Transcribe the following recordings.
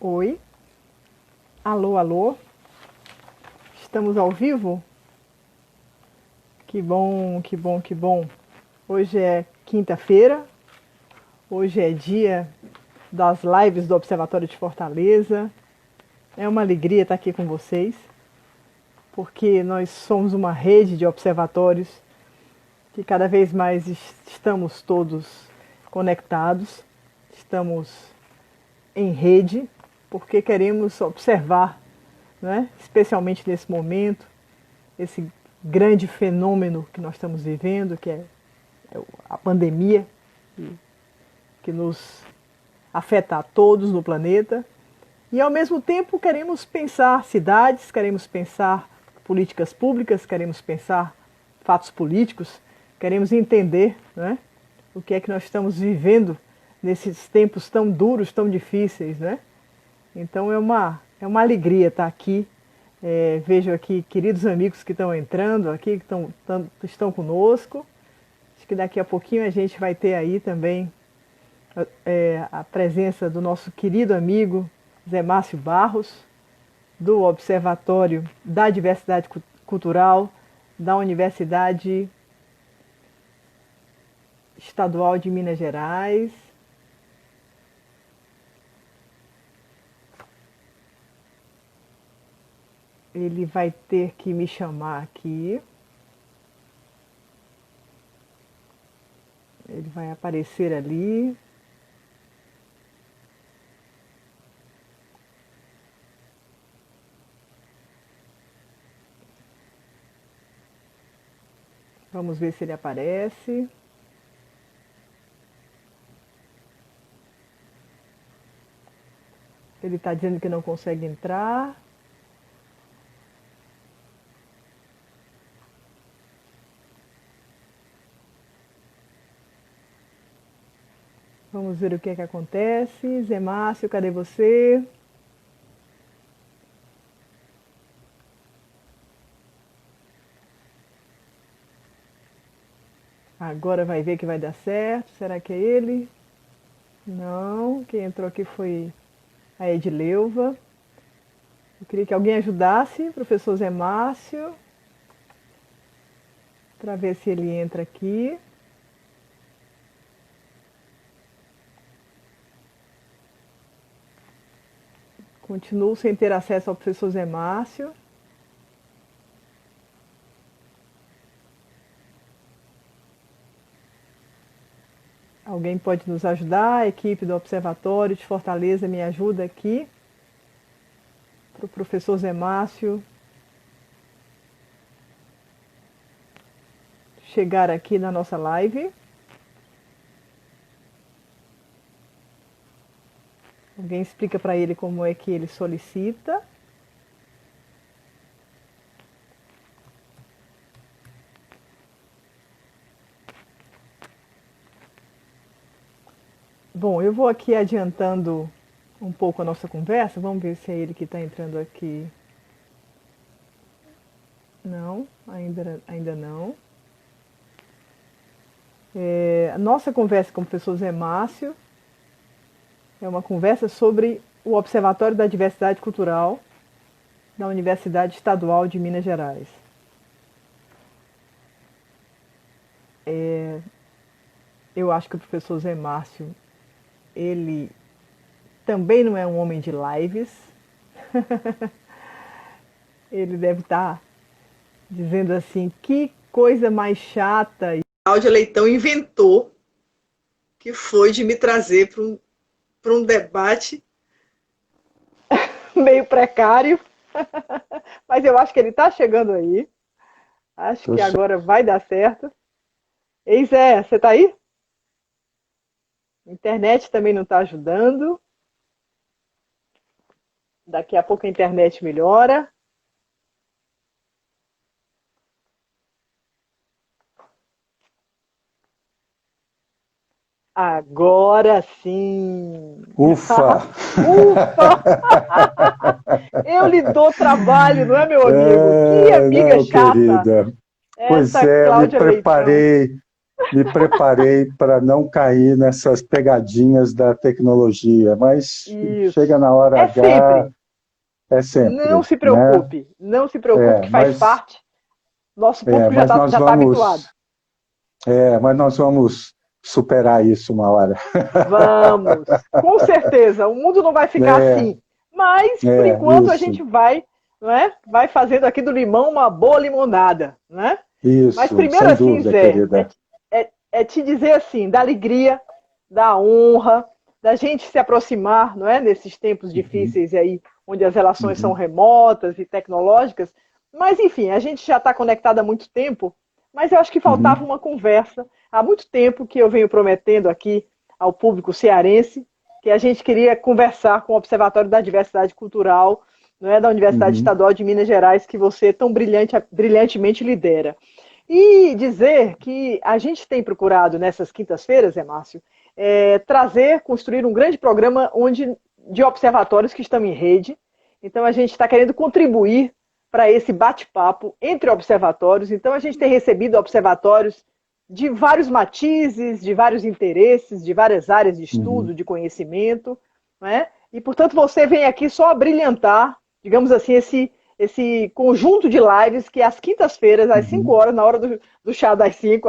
Oi, alô, alô, estamos ao vivo? Que bom, que bom, que bom. Hoje é quinta-feira, hoje é dia das lives do Observatório de Fortaleza. É uma alegria estar aqui com vocês, porque nós somos uma rede de observatórios que cada vez mais estamos todos conectados, estamos em rede, porque queremos observar, né, especialmente nesse momento, esse grande fenômeno que nós estamos vivendo, que é a pandemia, que nos afeta a todos no planeta. E, ao mesmo tempo, queremos pensar cidades, queremos pensar políticas públicas, queremos pensar fatos políticos, queremos entender, né, o que é que nós estamos vivendo nesses tempos tão duros, tão difíceis, né? Então é uma alegria estar aqui. Vejo aqui queridos amigos que estão entrando aqui, que estão conosco. Acho que daqui a pouquinho a gente vai ter aí também a presença do nosso querido amigo Zé Márcio Barros, do Observatório da Diversidade Cultural da Universidade Estadual de Minas Gerais. Ele vai ter que me chamar aqui. Ele vai aparecer ali. Vamos ver se ele aparece. Ele está dizendo que não consegue entrar. Vamos ver o que é que acontece. Zé Márcio, cadê você? Agora vai ver que vai dar certo. Será que é ele? Não. Quem entrou aqui foi a Edileuva. Eu queria que alguém ajudasse, professor Zé Márcio, para ver se ele entra aqui. Continuo sem ter acesso ao professor Zé Márcio. Alguém pode nos ajudar? A equipe do Observatório de Fortaleza me ajuda aqui. Para o professor Zé Márcio chegar aqui na nossa live. Alguém explica para ele como é que ele solicita. Bom, eu vou aqui adiantando um pouco a nossa conversa. Vamos ver se é ele que está entrando aqui. Não, ainda não. A nossa conversa com o professor Zé Márcio é uma conversa sobre o Observatório da Diversidade Cultural da Universidade Estadual de Minas Gerais. Eu acho que o professor Zé Márcio, ele também não é um homem de lives. Ele deve estar dizendo assim, que coisa mais chata Cláudia Leitão inventou, que foi de me trazer para um debate meio precário. Mas eu acho que ele está chegando aí. Acho que agora vai dar certo. Ei, Zé, você está aí? A internet também não está ajudando. Daqui a pouco a internet melhora. Agora sim! Ufa! Ufa! Eu lhe dou trabalho, não é, meu amigo? Que amiga Não, chata! querida. Pois Essa é, eu me Cláudia Leitão. preparei. me preparei para não cair nessas pegadinhas da tecnologia, mas chega Isso. na hora É H, sempre. é Não sempre, se né? preocupe. Não se preocupe É, que faz mas, parte. Nosso público mas nós já tá habituado. mas nós vamos superar isso uma hora. Vamos. Com certeza. O mundo não vai ficar É, assim. Mas, por enquanto, a isso, gente vai, não é? Vai fazendo aqui do limão uma boa limonada, né? Mas isso, primeiro sem assim, dúvida, Zé, querida. é te dizer assim, da alegria, da honra, da gente se aproximar, não é? Nesses tempos Uhum, difíceis aí, onde as relações são uhum, remotas e tecnológicas. Mas, enfim, a gente já está conectado há muito tempo, mas eu acho que faltava uhum, uma conversa. Há muito tempo que eu venho prometendo aqui ao público cearense que a gente queria conversar com o Observatório da Diversidade Cultural, não é, da Universidade uhum, Estadual de Minas Gerais, que você tão brilhantemente lidera. E dizer que a gente tem procurado nessas quintas-feiras, Zé Márcio, construir um grande programa de observatórios que estão em rede. Então a gente está querendo contribuir para esse bate-papo entre observatórios. Então a gente tem recebido observatórios de vários matizes, de vários interesses, de várias áreas de uhum, estudo, de conhecimento, né? E portanto você vem aqui só a brilhantar, digamos assim, esse conjunto de lives que às quintas-feiras, às 5 uhum, horas, na hora do chá das 5,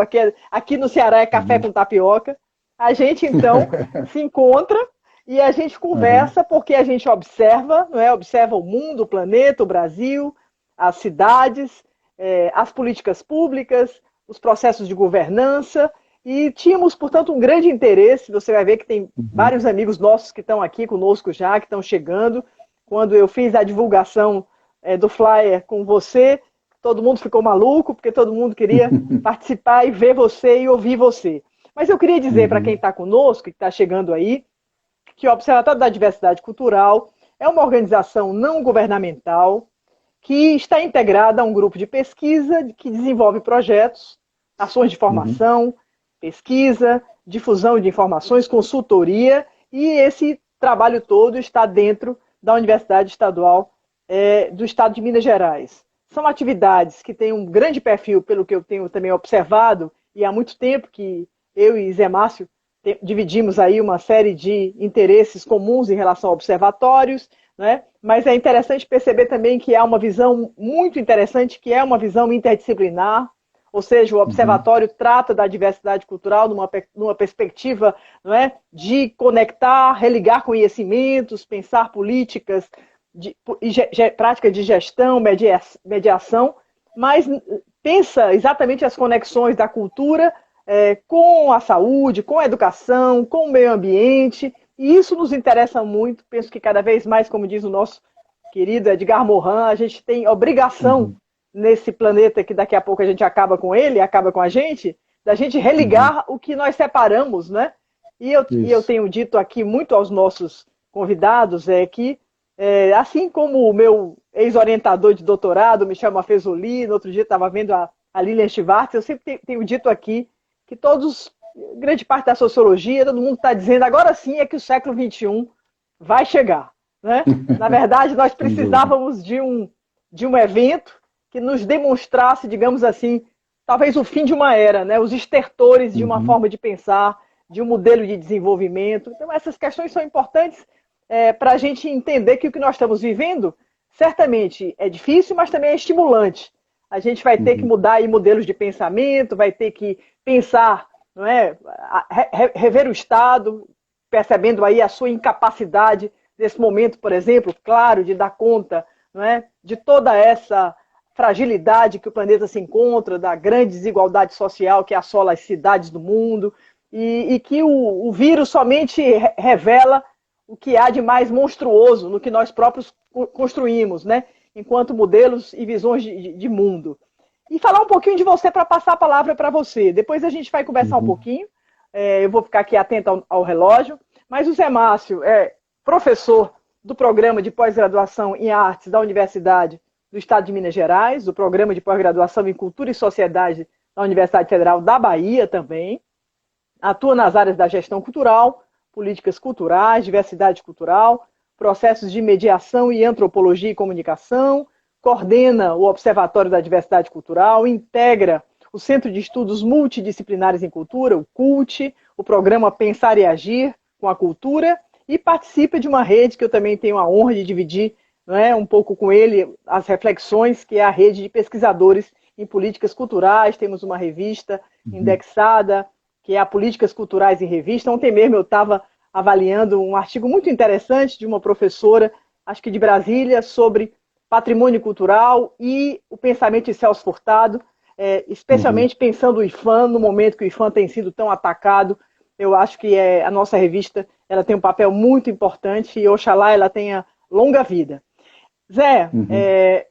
aqui no Ceará é café uhum, com tapioca, a gente então se encontra e a gente uhum, conversa porque a gente observa, não é? Observa o mundo, o planeta, o Brasil, as cidades, as políticas públicas, os processos de governança, e tínhamos, portanto, um grande interesse. Você vai ver que tem uhum. vários amigos nossos que estão aqui conosco já, que estão chegando. Quando eu fiz a divulgação do flyer com você, todo mundo ficou maluco, porque todo mundo queria participar e ver você e ouvir você. Mas eu queria dizer para quem Uhum, está conosco, que está chegando aí, que o Observatório da Diversidade Cultural é uma organização não governamental que está integrada a um grupo de pesquisa que desenvolve projetos, ações de uhum, formação, pesquisa, difusão de informações, consultoria, e esse trabalho todo está dentro da Universidade Estadual do Estado de Minas Gerais. São atividades que têm um grande perfil, pelo que eu tenho também observado, e há muito tempo que eu e Zé Márcio dividimos aí uma série de interesses comuns em relação a observatórios, né? Mas é interessante perceber também que há uma visão muito interessante, que é uma visão interdisciplinar, ou seja, o uhum, observatório trata da diversidade cultural numa perspectiva, não é, de conectar, religar conhecimentos, pensar políticas, prática de gestão, mediação, mas pensa exatamente as conexões da cultura com a saúde, com a educação, com o meio ambiente, e isso nos interessa muito. Penso que cada vez mais, como diz o nosso querido Edgar Morin, a gente tem obrigação uhum, nesse planeta que daqui a pouco a gente acaba com ele, acaba com a gente, da gente uhum. religar o que nós separamos, né? E eu Isso. tenho dito aqui muito aos nossos convidados que, assim como o meu ex-orientador de doutorado, Michel Maffezoli, no outro dia estava vendo a Lilian Schwartz, eu sempre tenho dito aqui que grande parte da sociologia, todo mundo está dizendo agora sim é que o século XXI vai chegar. Né? Na verdade, nós Sem dúvida. precisávamos de um evento que nos demonstrasse, digamos assim, talvez o fim de uma era, né? Os estertores de uma Uhum, forma de pensar, de um modelo de desenvolvimento. Então, essas questões são importantes para a gente entender que o que nós estamos vivendo certamente é difícil, mas também é estimulante. A gente vai ter que uhum, mudar aí modelos de pensamento, vai ter que pensar, não é, rever o Estado, percebendo aí a sua incapacidade nesse momento, por exemplo, claro, de dar conta, não é, de toda essa fragilidade que o planeta se encontra, da grande desigualdade social que assola as cidades do mundo, e que o vírus somente revela o que há de mais monstruoso no que nós próprios construímos, né? Enquanto modelos e visões de mundo. E falar um pouquinho de você para passar a palavra para você. Depois a gente vai conversar um uhum, pouquinho. Eu vou ficar aqui atento ao relógio. Mas o Zé Márcio é professor do programa de pós-graduação em artes da Universidade do Estado de Minas Gerais, do programa de pós-graduação em cultura e sociedade da Universidade Federal da Bahia também. Atua nas áreas da gestão cultural, políticas culturais, diversidade cultural, processos de mediação e antropologia e comunicação, coordena o Observatório da Diversidade Cultural, integra o Centro de Estudos Multidisciplinares em Cultura, o CULT, o programa Pensar e Agir com a Cultura, e participa de uma rede que eu também tenho a honra de dividir, não é, um pouco com ele as reflexões, que é a rede de pesquisadores em políticas culturais. Temos uma revista indexada, que é a Políticas Culturais em Revista. Ontem mesmo eu estava avaliando um artigo muito interessante de uma professora, acho que de Brasília, sobre patrimônio cultural e o pensamento de Celso Furtado, especialmente pensando o IPHAN, no momento que o IPHAN tem sido tão atacado. Eu acho que a nossa revista ela tem um papel muito importante e oxalá ela tenha longa vida. Zé,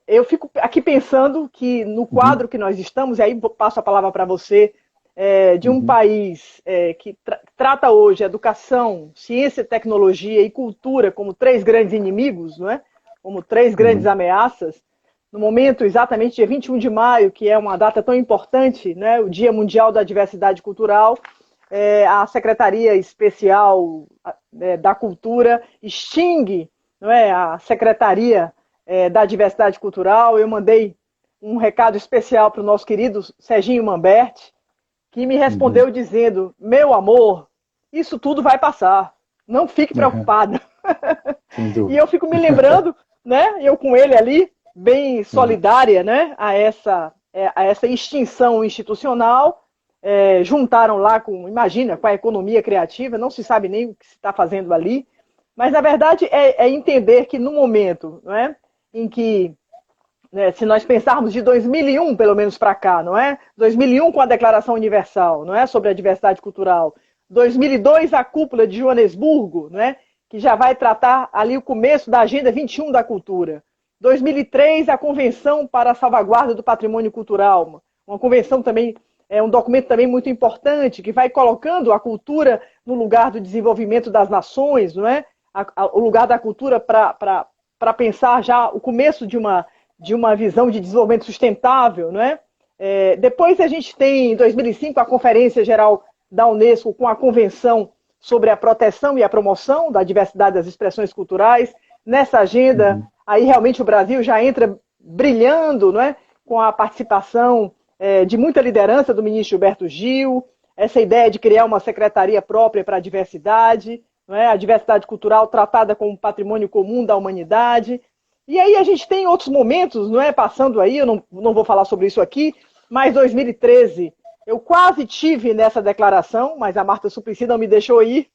eu fico aqui pensando que no quadro que nós estamos, e aí passo a palavra para você, de um país que trata hoje educação, ciência, tecnologia e cultura como três grandes inimigos, não é? Como três grandes ameaças, no momento exatamente dia 21 de maio, que é uma data tão importante, né, o Dia Mundial da Diversidade Cultural, a Secretaria Especial da Cultura extingue, não é, a Secretaria da Diversidade Cultural. Eu mandei um recado especial para o nosso querido Serginho Mamberti, que me respondeu dizendo: meu amor, isso tudo vai passar, não fique preocupada. E eu fico me lembrando, né, eu com ele ali, bem solidária, né, a essa extinção institucional. Juntaram lá imagina, com a economia criativa, não se sabe nem o que se está fazendo ali, mas na verdade é entender que no momento, não é, em que, né, se nós pensarmos de 2001 pelo menos para cá, não é? 2001 com a Declaração Universal, não é, sobre a diversidade cultural, 2002 a cúpula de Joanesburgo, não é, que já vai tratar ali o começo da Agenda 21 da Cultura, 2003 a Convenção para a Salvaguarda do Patrimônio Cultural, uma convenção também, um documento também muito importante, que vai colocando a cultura no lugar do desenvolvimento das nações, não é? O lugar da cultura para pensar já o começo de uma visão de desenvolvimento sustentável, não é? Depois a gente tem, em 2005, a Conferência Geral da Unesco com a Convenção sobre a proteção e a promoção da diversidade das expressões culturais. Nessa agenda, aí realmente o Brasil já entra brilhando, não é? Com a participação de muita liderança do ministro Gilberto Gil, essa ideia de criar uma secretaria própria para a diversidade, não é? A diversidade cultural tratada como patrimônio comum da humanidade. E aí a gente tem outros momentos, não é? Passando aí, eu não vou falar sobre isso aqui, mas 2013, eu quase tive nessa declaração, mas a Marta Suplicy não me deixou ir,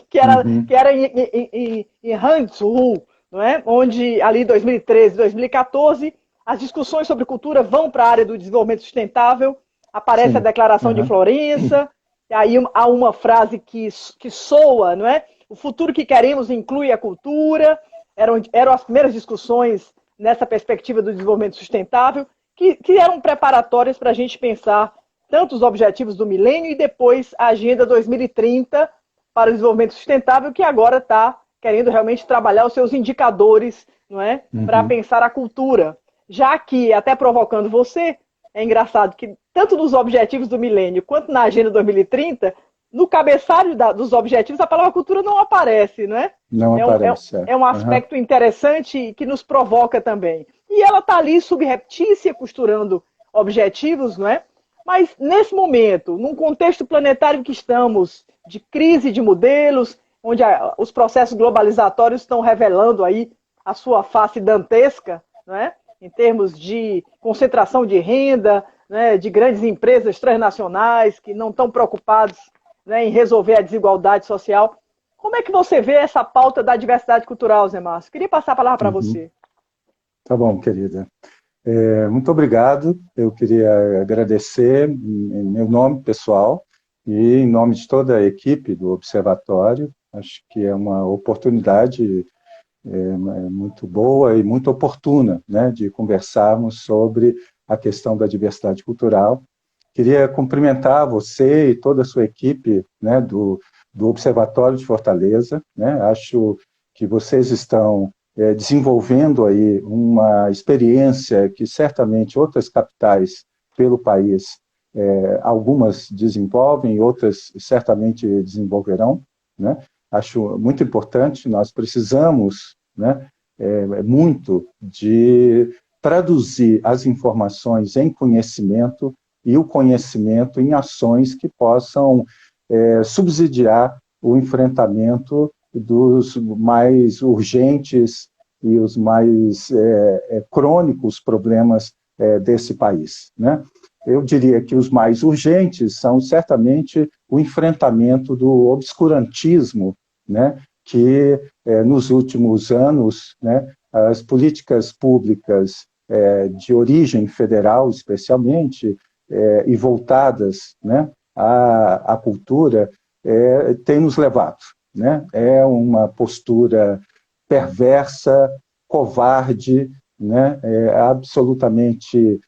que era em Hangzhou, não é? Onde ali 2013, 2014, as discussões sobre cultura vão para a área do desenvolvimento sustentável, aparece a Declaração de Florença, e aí há uma frase que soa, não é? O futuro que queremos inclui a cultura. Eram as primeiras discussões nessa perspectiva do desenvolvimento sustentável, que eram preparatórias para a gente pensar tanto os objetivos do milênio e depois a Agenda 2030 para o desenvolvimento sustentável, que agora está querendo realmente trabalhar os seus indicadores, não é? Para pensar a cultura. Já que, até provocando você, é engraçado que tanto nos objetivos do milênio quanto na Agenda 2030, no cabeçalho dos objetivos, a palavra cultura não aparece, não é? Não aparece. É um aspecto interessante que nos provoca também. E ela está ali subreptícia, costurando objetivos, não é? Mas nesse momento, num contexto planetário que estamos, de crise de modelos, onde os processos globalizatórios estão revelando aí a sua face dantesca, não é? Em termos de concentração de renda, né, de grandes empresas transnacionais que não estão preocupados, né, em resolver a desigualdade social. Como é que você vê essa pauta da diversidade cultural, Zé Márcio? Queria passar a palavra para você. Tá bom, querida. Muito obrigado. Eu queria agradecer em meu nome pessoal e em nome de toda a equipe do Observatório. Acho que é uma oportunidade muito boa e muito oportuna, né, de conversarmos sobre a questão da diversidade cultural. Queria cumprimentar você e toda a sua equipe, né, do Observatório de Fortaleza, né? Acho que vocês estão desenvolvendo aí uma experiência que certamente outras capitais pelo país, algumas desenvolvem, outras certamente desenvolverão, né? Acho muito importante, nós precisamos, né, muito de traduzir as informações em conhecimento e o conhecimento em ações que possam subsidiar o enfrentamento dos mais urgentes e os mais crônicos problemas desse país, né? Eu diria que os mais urgentes são certamente o enfrentamento do obscurantismo, né, que nos últimos anos, né, as políticas públicas de origem federal, especialmente, e voltadas, né, à cultura, têm nos levado, né? É uma postura perversa, covarde, né, absolutamente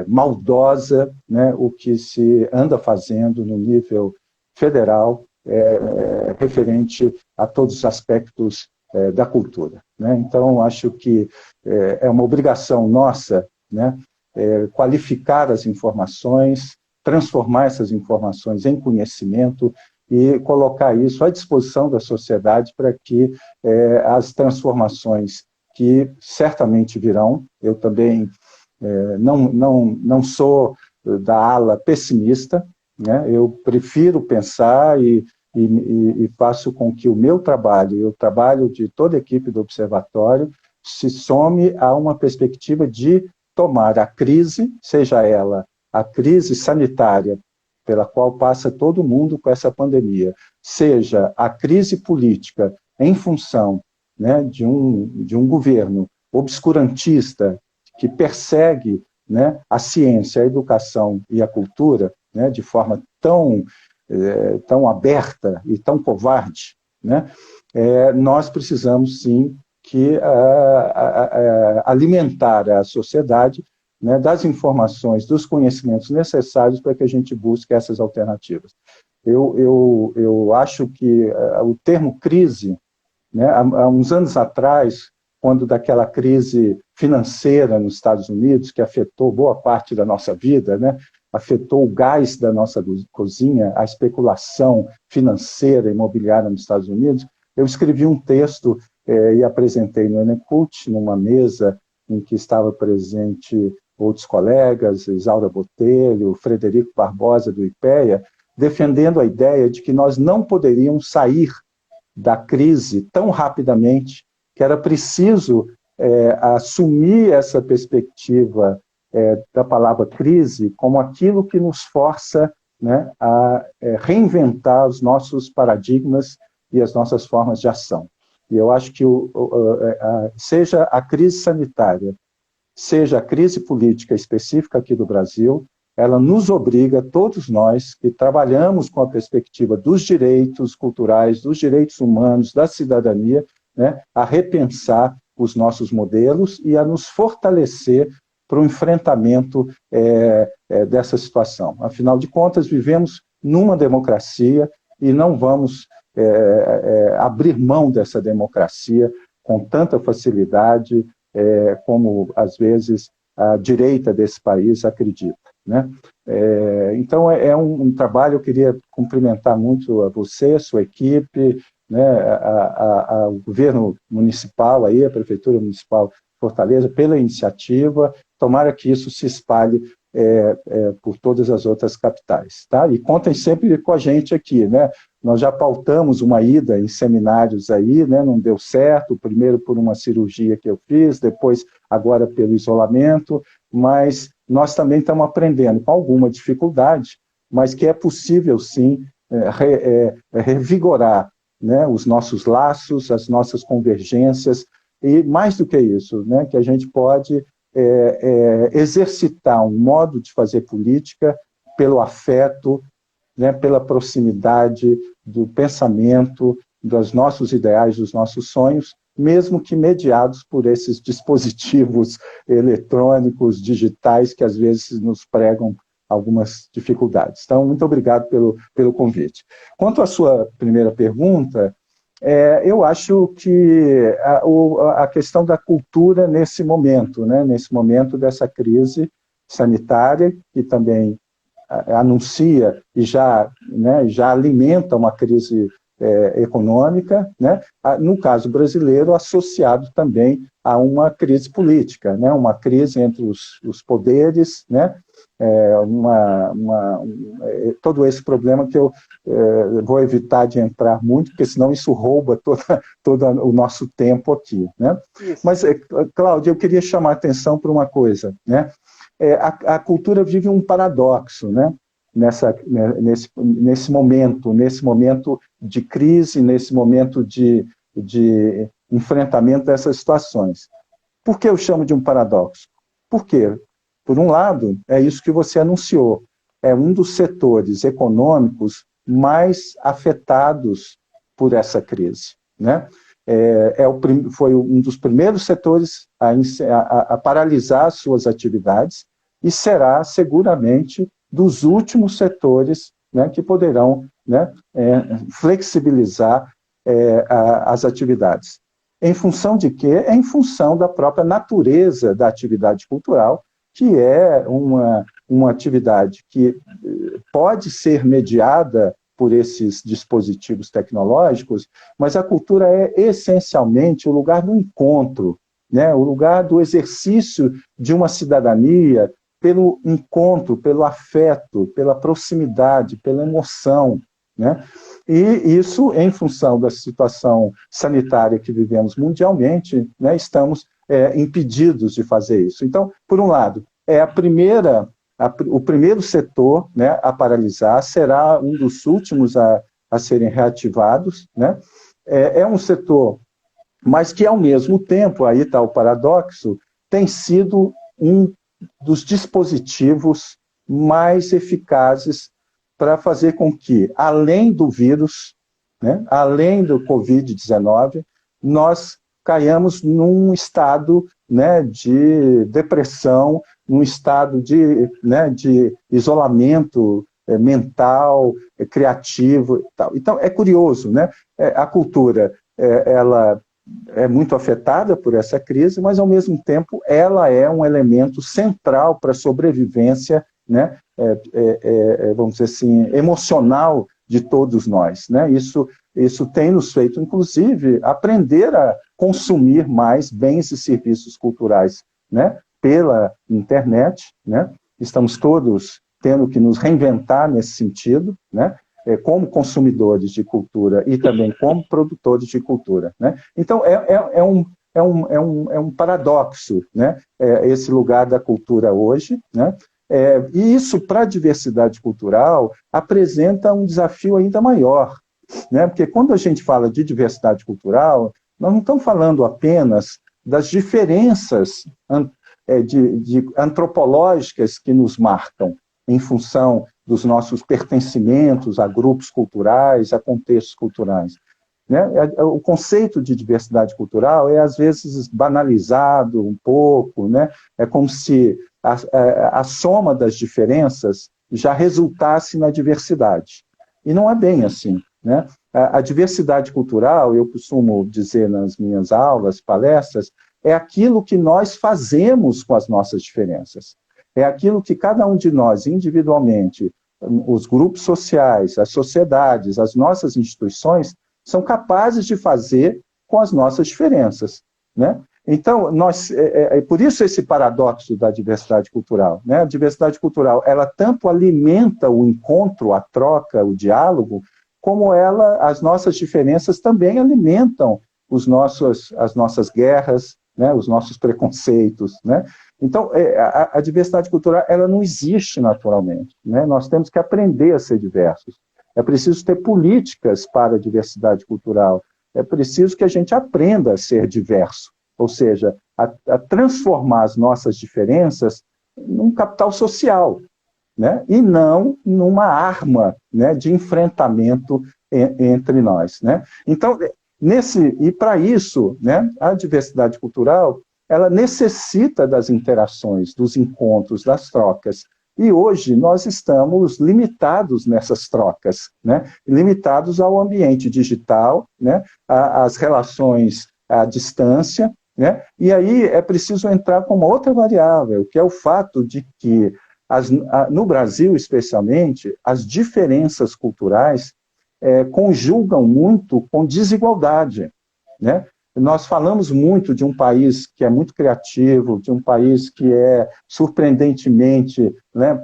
maldosa, né, o que se anda fazendo no nível federal referente a todos os aspectos da cultura, né? Então, acho que é uma obrigação nossa, né, qualificar as informações, transformar essas informações em conhecimento e colocar isso à disposição da sociedade para que as transformações que certamente virão, eu também não sou da ala pessimista, né? Eu prefiro pensar e faço com que o meu trabalho e o trabalho de toda a equipe do Observatório se some a uma perspectiva de tomar a crise, seja ela a crise sanitária pela qual passa todo mundo com essa pandemia, seja a crise política em função, né, de um governo obscurantista que persegue, né, a ciência, a educação e a cultura, né, de forma tão aberta e tão covarde, né, nós precisamos, sim, alimentar a sociedade, né, das informações, dos conhecimentos necessários para que a gente busque essas alternativas. Eu acho que o termo crise, né, há uns anos atrás, quando daquela crise financeira nos Estados Unidos, que afetou boa parte da nossa vida, né, afetou o gás da nossa cozinha, a especulação financeira imobiliária nos Estados Unidos, eu escrevi um texto e apresentei no Enecut, numa mesa em que estava presente outros colegas, Isaura Botelho, Frederico Barbosa, do IPEA, defendendo a ideia de que nós não poderíamos sair da crise tão rapidamente, que era preciso assumir essa perspectiva da palavra crise como aquilo que nos força, né, a reinventar os nossos paradigmas e as nossas formas de ação. E eu acho que seja a crise sanitária, seja a crise política específica aqui do Brasil, ela nos obriga, todos nós que trabalhamos com a perspectiva dos direitos culturais, dos direitos humanos, da cidadania, né, a repensar os nossos modelos e a nos fortalecer para o enfrentamento dessa situação. Afinal de contas, vivemos numa democracia e não vamos abrir mão dessa democracia com tanta facilidade como, às vezes, a direita desse país acredita, né? Então, é um trabalho, eu queria cumprimentar muito a você, a sua equipe, né, o governo municipal, aí, a Prefeitura Municipal de Fortaleza, pela iniciativa, tomara que isso se espalhe por todas as outras capitais, tá? E contem sempre com a gente aqui, né? Nós já pautamos uma ida em seminários aí, né? Não deu certo, primeiro por uma cirurgia que eu fiz, depois agora pelo isolamento, mas nós também estamos aprendendo com alguma dificuldade, mas que é possível sim revigorar, né, os nossos laços, as nossas convergências, e mais do que isso, né, que a gente pode exercitar um modo de fazer política pelo afeto, né, pela proximidade do pensamento, dos nossos ideais, dos nossos sonhos, mesmo que mediados por esses dispositivos eletrônicos, digitais, que às vezes nos pregam algumas dificuldades. Então, muito obrigado pelo convite. Quanto à sua primeira pergunta, eu acho que a questão da cultura nesse momento, né, nesse momento dessa crise sanitária, que também anuncia e já alimenta uma crise econômica, né, no caso brasileiro, associado também a uma crise política, né, uma crise entre os poderes, né, todo esse problema que eu vou evitar de entrar muito, porque senão isso rouba todo o nosso tempo aqui, né? Mas, Cláudia, eu queria chamar a atenção para uma coisa, né? A cultura vive um paradoxo, né? Nesse momento de crise, nesse momento de enfrentamento dessas situações. Por que eu chamo de um paradoxo? Por quê? Por um lado, é isso que você anunciou, é um dos setores econômicos mais afetados por essa crise, né? Foi um dos primeiros setores a paralisar suas atividades e será seguramente dos últimos setores, né, que poderão, né, flexibilizar as atividades. Em função de quê? Em função da própria natureza da atividade cultural, que é uma atividade que pode ser mediada por esses dispositivos tecnológicos, mas a cultura é essencialmente o lugar do encontro, né? O lugar do exercício de uma cidadania pelo encontro, pelo afeto, pela proximidade, pela emoção, né? E isso, em função da situação sanitária que vivemos mundialmente, né, estamos impedidos de fazer isso. Então, por um lado, o primeiro setor, né, a paralisar, será um dos últimos a serem reativados, né? É um setor, mas que, ao mesmo tempo, aí está o paradoxo, tem sido um dos dispositivos mais eficazes para fazer com que, além do vírus, né, além do Covid-19, nós caiamos num estado, né, de depressão, num estado de isolamento mental, criativo e tal. Então, é curioso, né? A cultura, ela é muito afetada por essa crise, mas, ao mesmo tempo, ela é um elemento central para a sobrevivência, né, vamos dizer assim, emocional de todos nós, né? Isso tem nos feito, inclusive, aprender a consumir mais bens e serviços culturais, né, pela internet, né? Estamos todos tendo que nos reinventar nesse sentido, né? Como consumidores de cultura e também como produtores de cultura, né? Então, é um paradoxo, né? Esse lugar da cultura hoje, né? E isso, para a diversidade cultural, apresenta um desafio ainda maior, né? Porque quando a gente fala de diversidade cultural, nós não estamos falando apenas das diferenças antropológicas que nos marcam em função dos nossos pertencimentos a grupos culturais, a contextos culturais, né? O conceito de diversidade cultural é, às vezes, banalizado um pouco, né? É como se a soma das diferenças já resultasse na diversidade. E não é bem assim, né? A diversidade cultural, eu costumo dizer nas minhas aulas, palestras, é aquilo que nós fazemos com as nossas diferenças. É aquilo que cada um de nós, individualmente, os grupos sociais, as sociedades, as nossas instituições, são capazes de fazer com as nossas diferenças, né? Então, por isso esse paradoxo da diversidade cultural, né? A diversidade cultural, ela tanto alimenta o encontro, a troca, o diálogo, como as nossas diferenças também alimentam as nossas guerras, né? Os nossos preconceitos, né? Então, a diversidade cultural, ela não existe naturalmente, né? Nós temos que aprender a ser diversos. É preciso ter políticas para a diversidade cultural. É preciso que a gente aprenda a ser diverso, ou seja, a transformar as nossas diferenças num capital social, né? E não numa arma, né, de enfrentamento entre nós, né? Então, e para isso, né, a diversidade cultural, ela necessita das interações, dos encontros, das trocas. E hoje nós estamos limitados nessas trocas, né? Limitados ao ambiente digital, né? Às relações à distância, né? E aí é preciso entrar com uma outra variável, que é o fato de que, no Brasil especialmente, as diferenças culturais conjugam muito com desigualdade, né? Nós falamos muito de um país que é muito criativo, de um país que é surpreendentemente, né,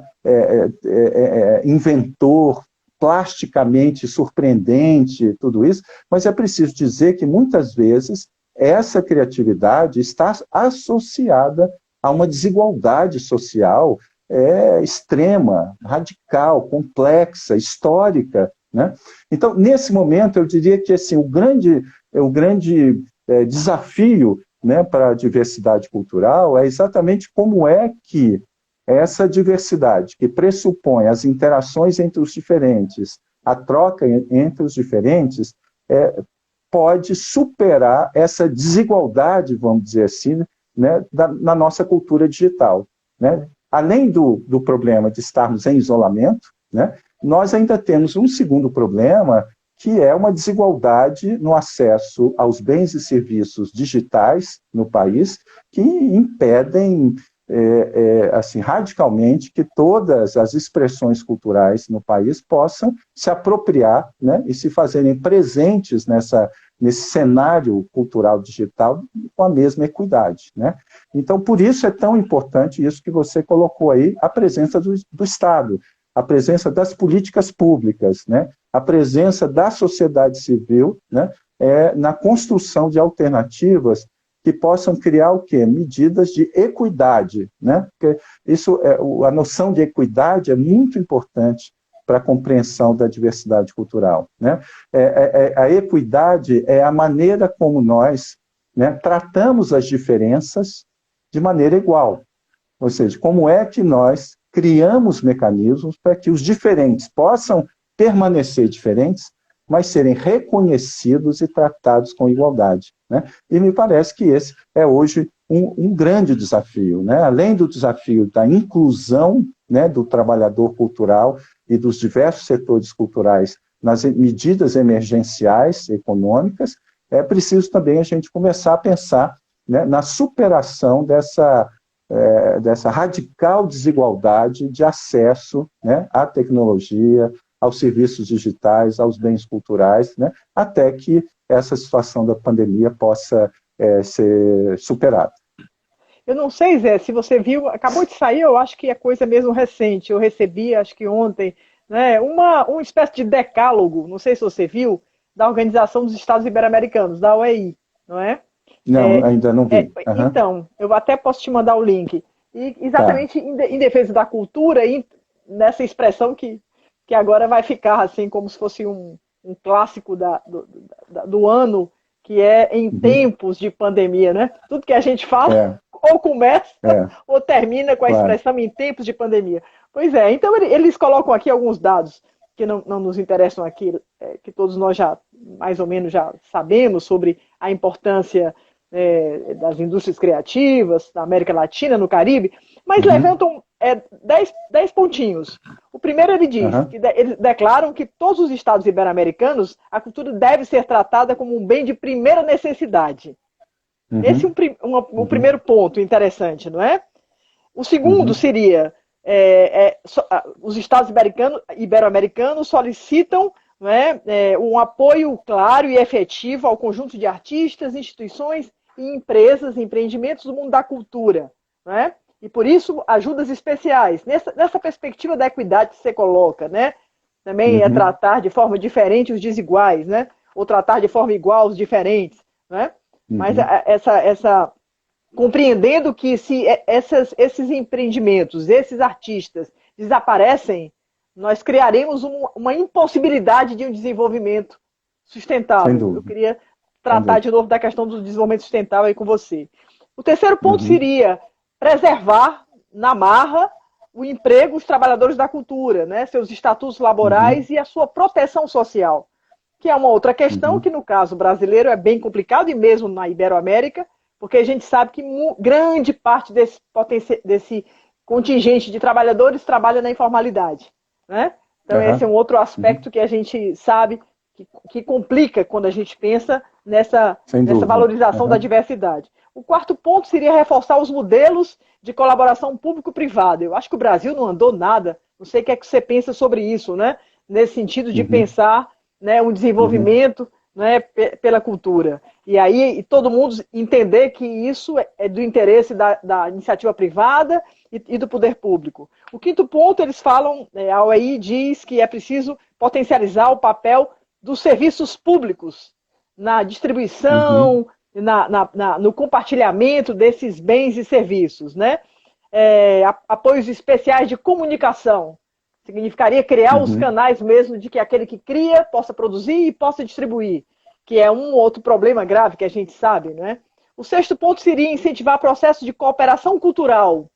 inventor, plasticamente surpreendente, tudo isso, mas é preciso dizer que muitas vezes essa criatividade está associada a uma desigualdade social extrema, radical, complexa, histórica, né? Então, nesse momento, eu diria que assim, o grande desafio, né, para a diversidade cultural é exatamente como é que essa diversidade, que pressupõe as interações entre os diferentes, a troca entre os diferentes, pode superar essa desigualdade, vamos dizer assim, né, na nossa cultura digital. Né? Além do problema de estarmos em isolamento, né, nós ainda temos um segundo problema, que é uma desigualdade no acesso aos bens e serviços digitais no país, que impedem assim, radicalmente que todas as expressões culturais no país possam se apropriar, né, e se fazerem presentes nesse cenário cultural digital com a mesma equidade. Né? Então, por isso é tão importante isso que você colocou aí, a presença do Estado, a presença das políticas públicas, né? A presença da sociedade civil, né? Na construção de alternativas que possam criar o quê? Medidas de equidade, né? Porque a noção de equidade é muito importante para a compreensão da diversidade cultural, né? A equidade é a maneira como nós, né, tratamos as diferenças de maneira igual. Ou seja, como é que nós criamos mecanismos para que os diferentes possam permanecer diferentes, mas serem reconhecidos e tratados com igualdade. Né? E me parece que esse é hoje um grande desafio. Né? Além do desafio da inclusão, né, do trabalhador cultural e dos diversos setores culturais nas medidas emergenciais econômicas, é preciso também a gente começar a pensar, né, na superação dessa radical desigualdade de acesso, né, à tecnologia, aos serviços digitais, aos bens culturais, né, até que essa situação da pandemia possa ser superada. Eu não sei, Zé, se você viu, acabou de sair, eu acho que é coisa mesmo recente, eu recebi, acho que ontem, né, uma espécie de decálogo, não sei se você viu, da Organização dos Estados Ibero-Americanos, da OEI, não é? Não, ainda não vi. Uhum. Então, eu até posso te mandar o link. E exatamente Tá. em defesa da cultura, e nessa expressão que agora vai ficar assim, como se fosse um clássico do ano, que é em tempos de pandemia, né? Tudo que a gente fala, ou começa, ou termina com a expressão em tempos de pandemia. Pois é, então eles colocam aqui alguns dados que não nos interessam aqui, que todos nós já, mais ou menos, já sabemos sobre a importância das indústrias criativas, da América Latina, no Caribe, mas levantam 10 pontinhos. O primeiro ele diz, que eles declaram que todos os estados ibero-americanos, a cultura deve ser tratada como um bem de primeira necessidade. Esse é um primeiro ponto interessante, não é? O segundo seria, os estados ibero-americanos solicitam, não é, um apoio claro e efetivo ao conjunto de artistas, instituições e empresas, empreendimentos do mundo da cultura, não é? E por isso, ajudas especiais. Nessa perspectiva da equidade que você coloca, né? Também é tratar de forma diferente os desiguais, né? Ou tratar de forma igual os diferentes, né? Mas compreendendo que se esses empreendimentos, esses artistas desaparecem, nós criaremos uma impossibilidade de um desenvolvimento sustentável. Eu queria tratar de novo da questão do desenvolvimento sustentável aí com você. O terceiro ponto seria preservar na marra o emprego dos trabalhadores da cultura, né? Seus estatutos laborais e a sua proteção social, que é uma outra questão que, no caso brasileiro, é bem complicado, e mesmo na Iberoamérica, porque a gente sabe que grande parte desse contingente de trabalhadores trabalha na informalidade. Né? Então, esse é um outro aspecto que a gente sabe que complica quando a gente pensa nessa valorização da diversidade. O quarto ponto seria reforçar os modelos de colaboração público-privada. Eu acho que o Brasil não andou nada, não sei o que é que você pensa sobre isso, né? Nesse sentido de pensar, né, um desenvolvimento, né, pela cultura. E aí todo mundo entender que isso é do interesse da iniciativa privada e do poder público. O quinto ponto, eles falam, a OEI diz que é preciso potencializar o papel dos serviços públicos na distribuição, no compartilhamento desses bens e serviços, né? Apoios especiais de comunicação. Significaria criar os canais mesmo de que aquele que cria possa produzir e possa distribuir, que é um outro problema grave que a gente sabe, né? O sexto ponto seria incentivar processos de cooperação cultural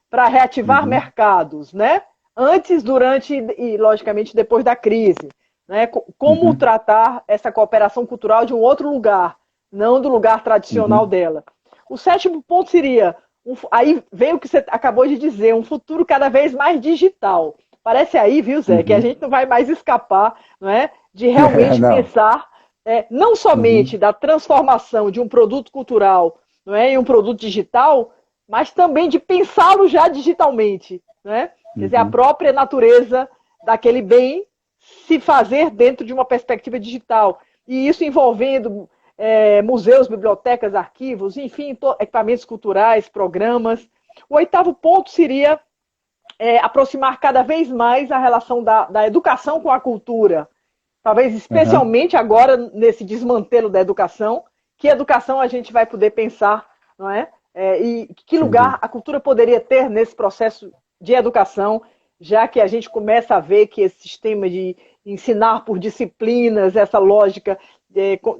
para reativar mercados, né? Antes, durante e, logicamente, depois da crise. Né? Como tratar essa cooperação cultural de um outro lugar, não do lugar tradicional dela. O sétimo ponto seria, aí vem o que você acabou de dizer, um futuro cada vez mais digital. Parece aí, viu, Zé, que a gente não vai mais escapar, não é, de realmente pensar não somente da transformação de um produto cultural, não é, em um produto digital, mas também de pensá-lo já digitalmente. Né? Quer dizer, a própria natureza daquele bem se fazer dentro de uma perspectiva digital. E isso envolvendo museus, bibliotecas, arquivos, enfim, equipamentos culturais, programas. O oitavo ponto seria aproximar cada vez mais a relação da educação com a cultura. Talvez especialmente agora, nesse desmantelo da educação, que educação a gente vai poder pensar, não é? E que lugar a cultura poderia ter nesse processo de educação, já que a gente começa a ver que esse sistema de ensinar por disciplinas, essa lógica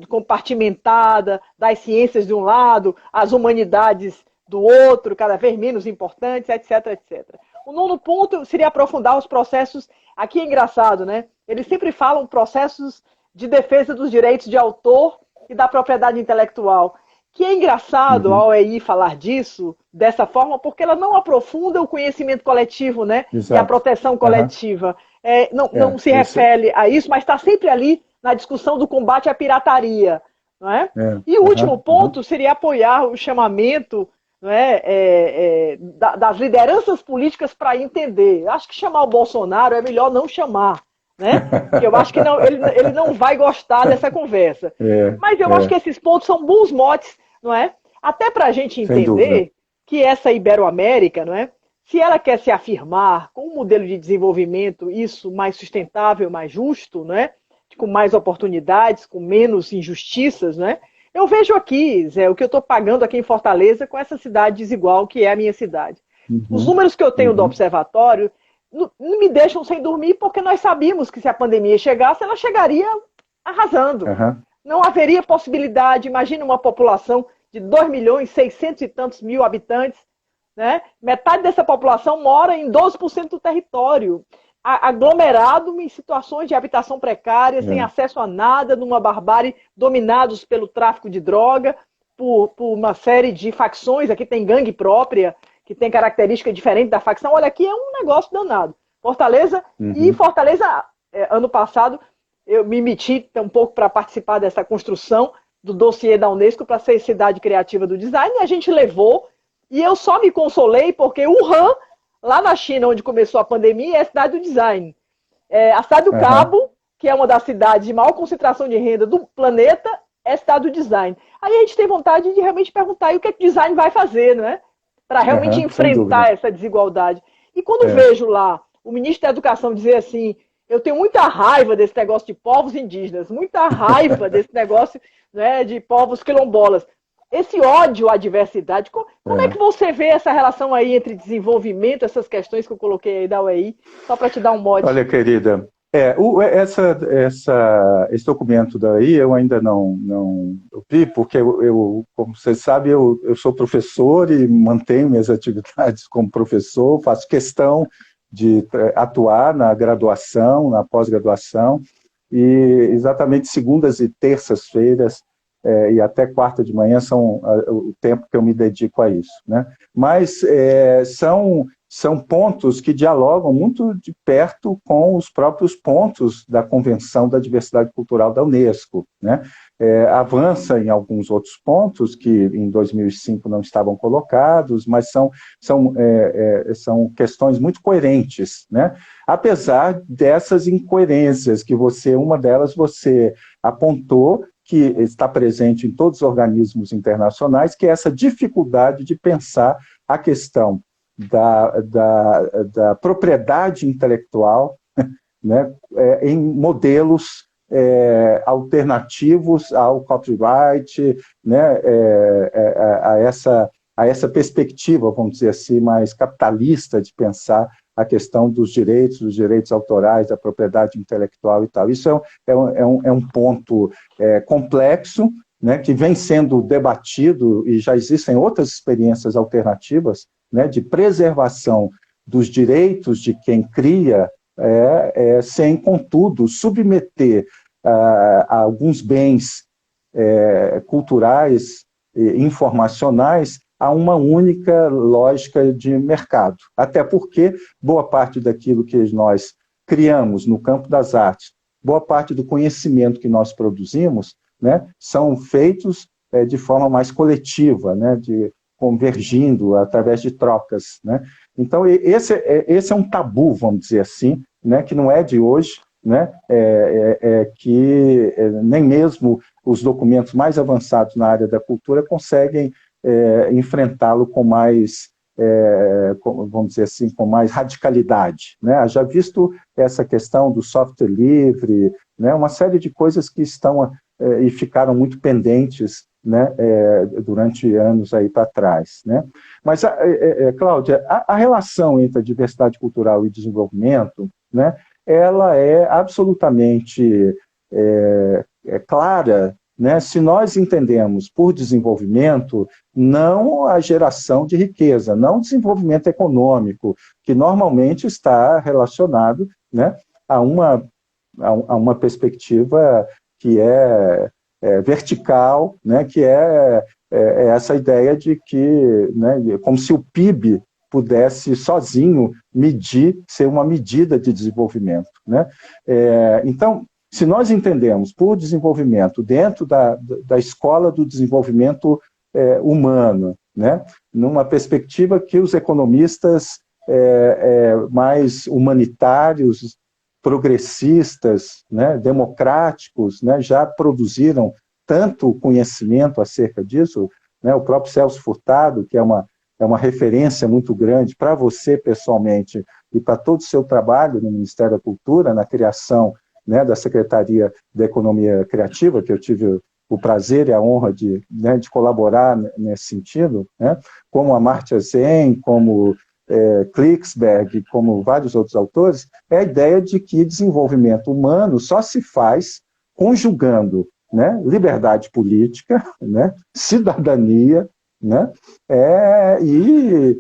compartimentada das ciências de um lado, as humanidades do outro, cada vez menos importantes, etc, etc. O nono ponto seria aprofundar os processos. Aqui é engraçado, né? Eles sempre falam processos de defesa dos direitos de autor e da propriedade intelectual. Que é engraçado a OEI falar disso, dessa forma, porque ela não aprofunda o conhecimento coletivo, né? E a proteção coletiva. Não se refere a isso, mas está sempre ali na discussão do combate à pirataria. Não é? E o último ponto seria apoiar o chamamento das lideranças políticas para entender. Acho que chamar o Bolsonaro é melhor não chamar. Né? Porque eu acho que não, ele não vai gostar dessa conversa. Mas eu acho que esses pontos são bons motes, não é? Até para a gente entender que essa Ibero-América, não é? Se ela quer se afirmar com um modelo de desenvolvimento, isso mais sustentável, mais justo, não é? Com mais oportunidades, com menos injustiças, não é? Eu vejo aqui, Zé, o que eu estou pagando aqui em Fortaleza com essa cidade desigual que é a minha cidade. Os números que eu tenho do observatório não me deixam sem dormir, porque nós sabíamos que se a pandemia chegasse, ela chegaria arrasando. Não haveria possibilidade, imagina uma população de 2.600.000 e tantos mil habitantes, né? Metade dessa população mora em 12% do território, aglomerado em situações de habitação precária, sem acesso a nada, numa barbárie, dominados pelo tráfico de droga, por uma série de facções. Aqui tem gangue própria, que tem característica diferente da facção. Olha, aqui é um negócio danado. Fortaleza, e Fortaleza, ano passado, eu me meti um pouco para participar dessa construção do dossiê da Unesco para ser cidade criativa do design, e a gente levou, e eu só me consolei porque Wuhan, lá na China, onde começou a pandemia, é a cidade do design. A cidade do Cabo, que é uma das cidades de maior concentração de renda do planeta, é a cidade do design. Aí a gente tem vontade de realmente perguntar e o que o design vai fazer, não é? Para realmente enfrentar essa desigualdade. E quando vejo lá o ministro da Educação dizer assim, eu tenho muita raiva desse negócio de povos indígenas, muita raiva desse negócio, né, de povos quilombolas. Esse ódio à diversidade, como é que você vê essa relação aí entre desenvolvimento, essas questões que eu coloquei aí da UEI, só para te dar um mote? Olha, querida, esse documento daí eu ainda não vi, porque como você sabe, eu sou professor e mantenho minhas atividades como professor, faço questão de atuar na graduação, na pós-graduação, e exatamente segundas e terças-feiras e até quarta de manhã são o tempo que eu me dedico a isso, né? Mas são pontos que dialogam muito de perto com os próprios pontos da Convenção da Diversidade Cultural da Unesco, né? Avança em alguns outros pontos que em 2005 não estavam colocados, mas são questões muito coerentes, né? Apesar dessas incoerências que uma delas você apontou, que está presente em todos os organismos internacionais, que é essa dificuldade de pensar a questão da propriedade intelectual, né, em modelos alternativos ao copyright, né, a essa perspectiva, vamos dizer assim, mais capitalista de pensar a questão dos direitos autorais, da propriedade intelectual e tal. Isso é um ponto complexo, né, que vem sendo debatido, e já existem outras experiências alternativas, né, de preservação dos direitos de quem cria, sem, contudo, submeter a alguns bens culturais e informacionais a uma única lógica de mercado. Até porque boa parte daquilo que nós criamos no campo das artes, boa parte do conhecimento que nós produzimos, né, são feitos de forma mais coletiva, né, convergindo através de trocas, né? Então, esse é um tabu, vamos dizer assim, né, que não é de hoje, né, que nem mesmo os documentos mais avançados na área da cultura conseguem enfrentá-lo com mais, vamos dizer assim, com mais radicalidade, né? Já visto essa questão do software livre, né, uma série de coisas que estão e ficaram muito pendentes, né, durante anos aí para trás, né? Mas, Cláudia, a relação entre a diversidade cultural e desenvolvimento, né, ela é absolutamente clara, né, se nós entendemos por desenvolvimento não a geração de riqueza, não o desenvolvimento econômico, que normalmente está relacionado, né, a uma perspectiva que é vertical, né, que é essa ideia de que, né, como se o PIB pudesse sozinho ser uma medida de desenvolvimento, né? Então, se nós entendemos por desenvolvimento dentro da escola do desenvolvimento humano, né, numa perspectiva que os economistas mais humanitários, progressistas, né, democráticos, né, já produziram tanto conhecimento acerca disso, né, o próprio Celso Furtado, que é uma referência muito grande para você pessoalmente e para todo o seu trabalho no Ministério da Cultura, na criação, né, da Secretaria da Economia Criativa, que eu tive o prazer e a honra de colaborar nesse sentido, né, como Amartya Sen, como Klicksberg, como vários outros autores, é a ideia de que desenvolvimento humano só se faz conjugando, né, liberdade política, né, cidadania, né, e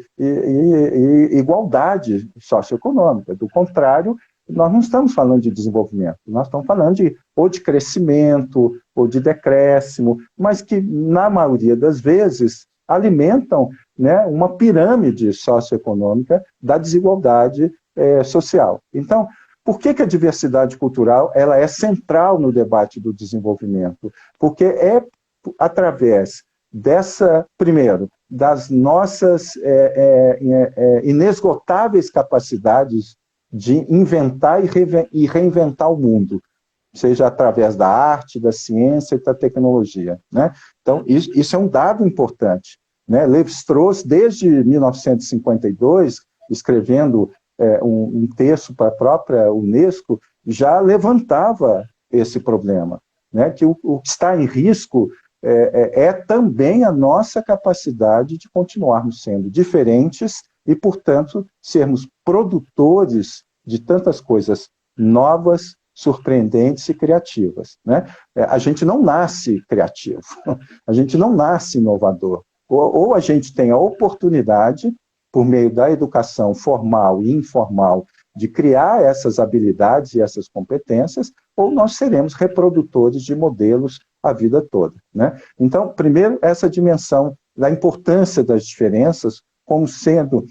igualdade socioeconômica. Do contrário, nós não estamos falando de desenvolvimento, nós estamos falando ou de crescimento, ou de decréscimo, mas que, na maioria das vezes, alimentam, né, uma pirâmide socioeconômica da desigualdade social. Então, por que a diversidade cultural ela é central no debate do desenvolvimento? Porque é através primeiro, das nossas inesgotáveis capacidades de inventar e reinventar o mundo, seja através da arte, da ciência e da tecnologia, né? Então, isso é um dado importante, né? Lévi-Strauss, desde 1952, escrevendo um texto para a própria Unesco, já levantava esse problema, né? Que o que está em risco também a nossa capacidade de continuarmos sendo diferentes e, portanto, sermos produtores de tantas coisas novas, surpreendentes e criativas, né? A gente não nasce criativo, a gente não nasce inovador. Ou a gente tem a oportunidade, por meio da educação formal e informal, de criar essas habilidades e essas competências, ou nós seremos reprodutores de modelos a vida toda, né? Então, primeiro, essa dimensão da importância das diferenças como sendo,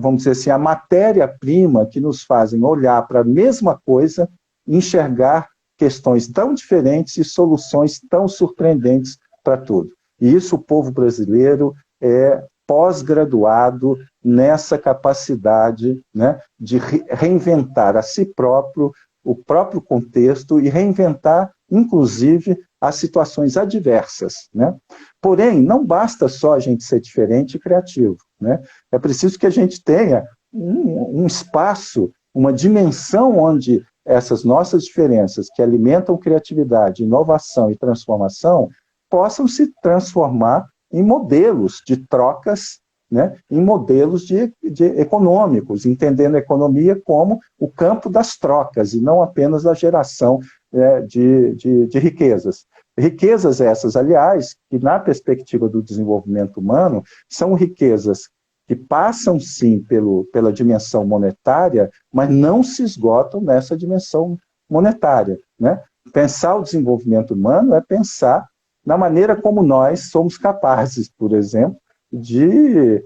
vamos dizer assim, a matéria-prima que nos fazem olhar para a mesma coisa, enxergar questões tão diferentes e soluções tão surpreendentes para tudo. E isso o povo brasileiro é pós-graduado nessa capacidade, né, de reinventar a si próprio, o próprio contexto e reinventar, inclusive, às situações adversas, né? Porém, não basta só a gente ser diferente e criativo, né? É preciso que a gente tenha um espaço, uma dimensão onde essas nossas diferenças, que alimentam criatividade, inovação e transformação, possam se transformar em modelos de trocas, né, em modelos de econômicos, entendendo a economia como o campo das trocas, e não apenas da geração de riquezas. Riquezas essas, aliás, que na perspectiva do desenvolvimento humano, são riquezas que passam, sim, pela dimensão monetária, mas não se esgotam nessa dimensão monetária, né? Pensar o desenvolvimento humano é pensar na maneira como nós somos capazes, por exemplo, de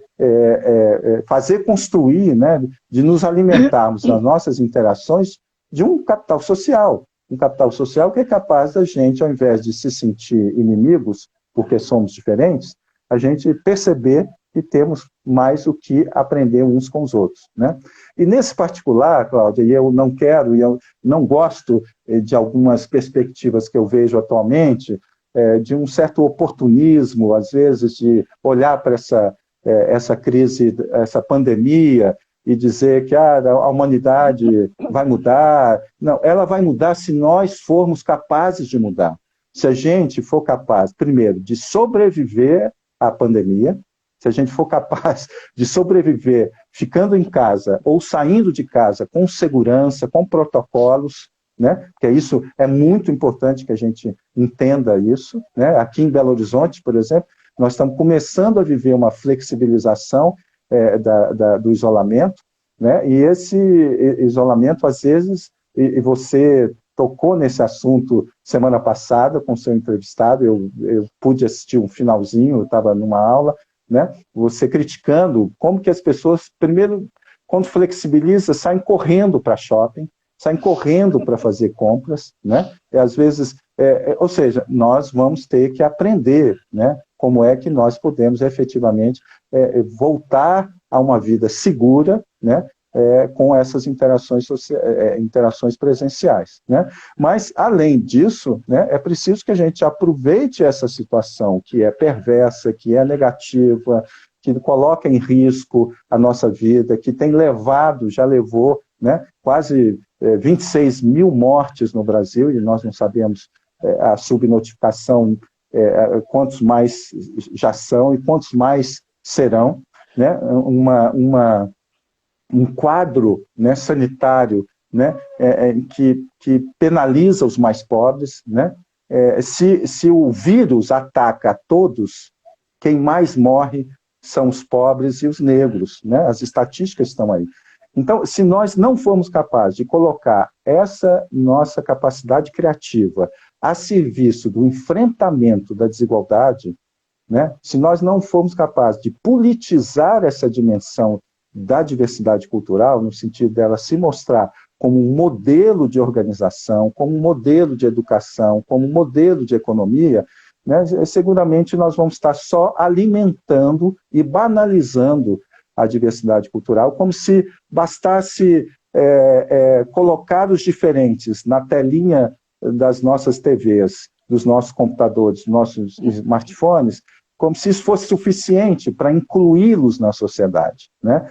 fazer construir, né, de nos alimentarmos nas nossas interações de um capital social. Um capital social que é capaz da gente, ao invés de se sentir inimigos, porque somos diferentes, a gente perceber que temos mais o que aprender uns com os outros, né? E nesse particular, Cláudia, e eu não quero, e eu não gosto de algumas perspectivas que eu vejo atualmente, de um certo oportunismo, às vezes, de olhar para essa crise, essa pandemia, e dizer que a humanidade vai mudar. Não, ela vai mudar se nós formos capazes de mudar. Se a gente for capaz, primeiro, de sobreviver à pandemia, se a gente for capaz de sobreviver ficando em casa ou saindo de casa com segurança, com protocolos, né? Porque isso é muito importante que a gente entenda isso, né? Aqui em Belo Horizonte, por exemplo, nós estamos começando a viver uma flexibilização do isolamento, né? E esse isolamento, às vezes, e você tocou nesse assunto semana passada com o seu entrevistado, eu pude assistir um finalzinho, eu estava numa aula, né? Você criticando como que as pessoas, primeiro, quando flexibiliza, saem correndo para shopping, saem correndo para fazer compras, né? E às vezes, ou seja, nós vamos ter que aprender, né? Como é que nós podemos efetivamente voltar a uma vida segura, né? Com essas interações presenciais, né? Mas, além disso, né, é preciso que a gente aproveite essa situação que é perversa, que é negativa, que coloca em risco a nossa vida, que tem levado, já levou, né, quase 26 mil mortes no Brasil, e nós não sabemos a subnotificação, quantos mais já são e quantos mais serão, né? Um quadro, né, sanitário, né, que penaliza os mais pobres, né? Se o vírus ataca a todos, quem mais morre são os pobres e os negros, né? As estatísticas estão aí. Então, se nós não formos capazes de colocar essa nossa capacidade criativa a serviço do enfrentamento da desigualdade, né? Se nós não formos capazes de politizar essa dimensão da diversidade cultural, no sentido dela se mostrar como um modelo de organização, como um modelo de educação, como um modelo de economia, né, seguramente nós vamos estar só alimentando e banalizando a diversidade cultural, como se bastasse colocar os diferentes na telinha das nossas TVs, dos nossos computadores, dos nossos smartphones, como se isso fosse suficiente para incluí-los na sociedade, né?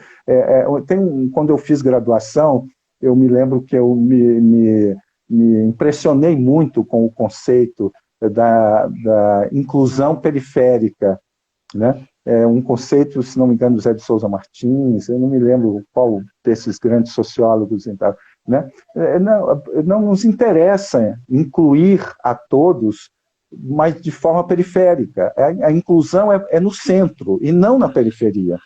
Quando eu fiz graduação, eu me lembro que eu me impressionei muito com o conceito da inclusão periférica, né? Um conceito, se não me engano, do Zé de Souza Martins, eu não me lembro qual desses grandes sociólogos, né? Não nos interessa incluir a todos, mas de forma periférica. A inclusão é no centro e não na periferia.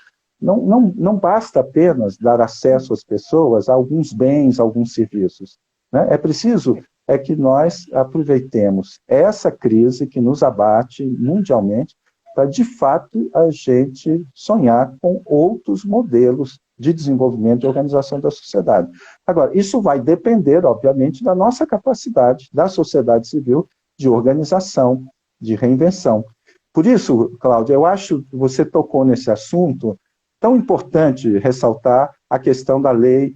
Não basta apenas dar acesso às pessoas a alguns bens, a alguns serviços, né? É preciso que nós aproveitemos essa crise que nos abate mundialmente para, de fato, a gente sonhar com outros modelos de desenvolvimento e organização da sociedade. Agora, isso vai depender, obviamente, da nossa capacidade, da sociedade civil, de organização, de reinvenção. Por isso, Cláudia, eu acho que você tocou nesse assunto tão importante ressaltar a questão da Lei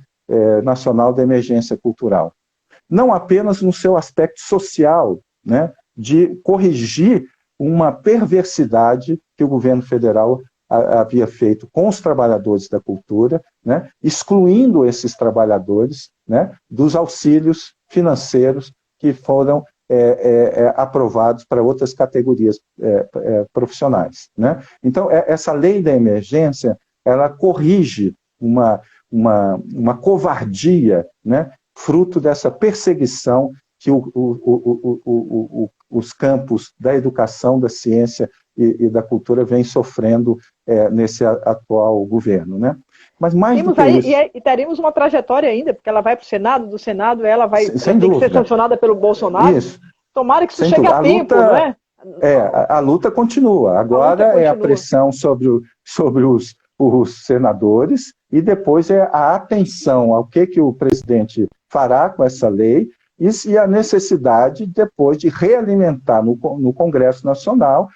Nacional da Emergência Cultural. Não apenas no seu aspecto social, né? de corrigir uma perversidade que o governo federal havia feito com os trabalhadores da cultura, né, excluindo esses trabalhadores, né, dos auxílios financeiros que foram aprovados para outras categorias profissionais. Né? Então, essa lei da emergência, ela corrige uma covardia, né, fruto dessa perseguição que os campos da educação, da ciência e da cultura vêm sofrendo nesse atual governo. Né? Mas mais do que isso... E teremos uma trajetória ainda, porque ela vai para o Senado, do Senado ela vai ter que ser sancionada pelo Bolsonaro. Isso. Tomara que isso chegue a tempo, não é? A luta continua. Agora é a pressão sobre os senadores e depois é a atenção ao que o presidente fará com essa lei e a necessidade depois de realimentar no Congresso Nacional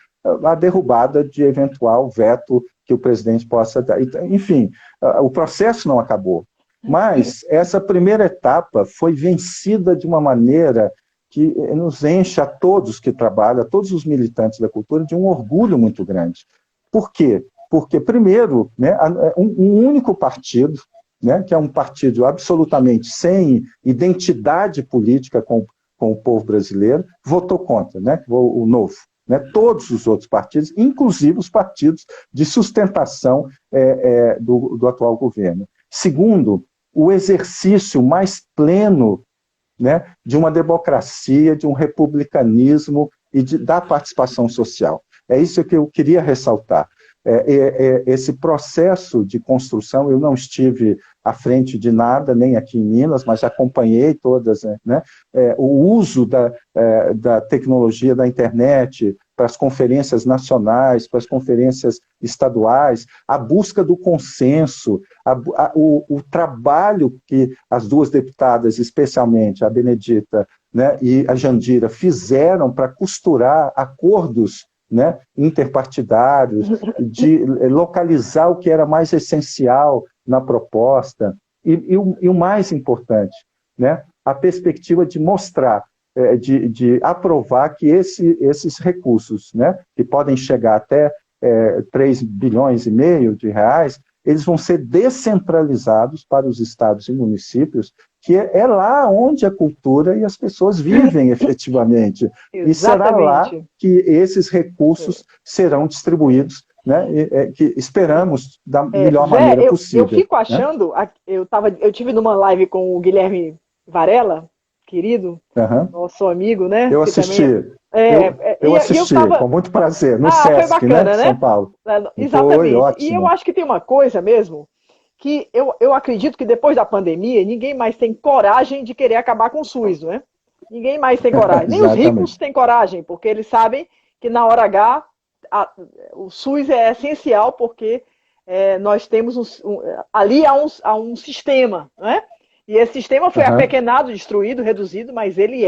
a derrubada de eventual veto que o presidente possa dar. Enfim, o processo não acabou, mas essa primeira etapa foi vencida de uma maneira que nos enche a todos que trabalham, a todos os militantes da cultura, de um orgulho muito grande. Por quê? Porque, primeiro, né, um único partido, né, que é um partido absolutamente sem identidade política com o povo brasileiro, votou contra, né, o Novo. Né, todos os outros partidos, inclusive os partidos de sustentação do atual governo. Segundo, o exercício mais pleno, né, de uma democracia, de um republicanismo e da participação social. É isso que eu queria ressaltar. Esse processo de construção, eu não estive à frente de nada, nem aqui em Minas, mas acompanhei todas, né, o uso da tecnologia da internet para as conferências nacionais, para as conferências estaduais, a busca do consenso, o trabalho que as duas deputadas, especialmente a Benedita, né, e a Jandira, fizeram para costurar acordos, né, interpartidários, de localizar o que era mais essencial na proposta, e o mais importante, né, a perspectiva de mostrar, de aprovar que esses recursos, né, que podem chegar até 3,5 bilhões de reais, eles vão ser descentralizados para os estados e municípios, que é lá onde a cultura e as pessoas vivem efetivamente. E será lá que esses recursos serão distribuídos, né, que esperamos da melhor maneira possível. Eu fico achando, né? Eu tive numa live com o Guilherme Varela, querido, nosso amigo, né? Eu assisti. Eu assisti, com muito prazer, no foi Sesc, bacana, né? São Paulo. Exatamente. Foi ótimo. E eu acho que tem uma coisa mesmo, que eu acredito que depois da pandemia, ninguém mais tem coragem de querer acabar com o SUS, não é? Ninguém mais tem coragem. Nem os ricos têm coragem, porque eles sabem que na hora H o SUS é essencial, porque nós temos ali há um sistema, não é? E esse sistema foi apequenado, destruído, reduzido, mas ele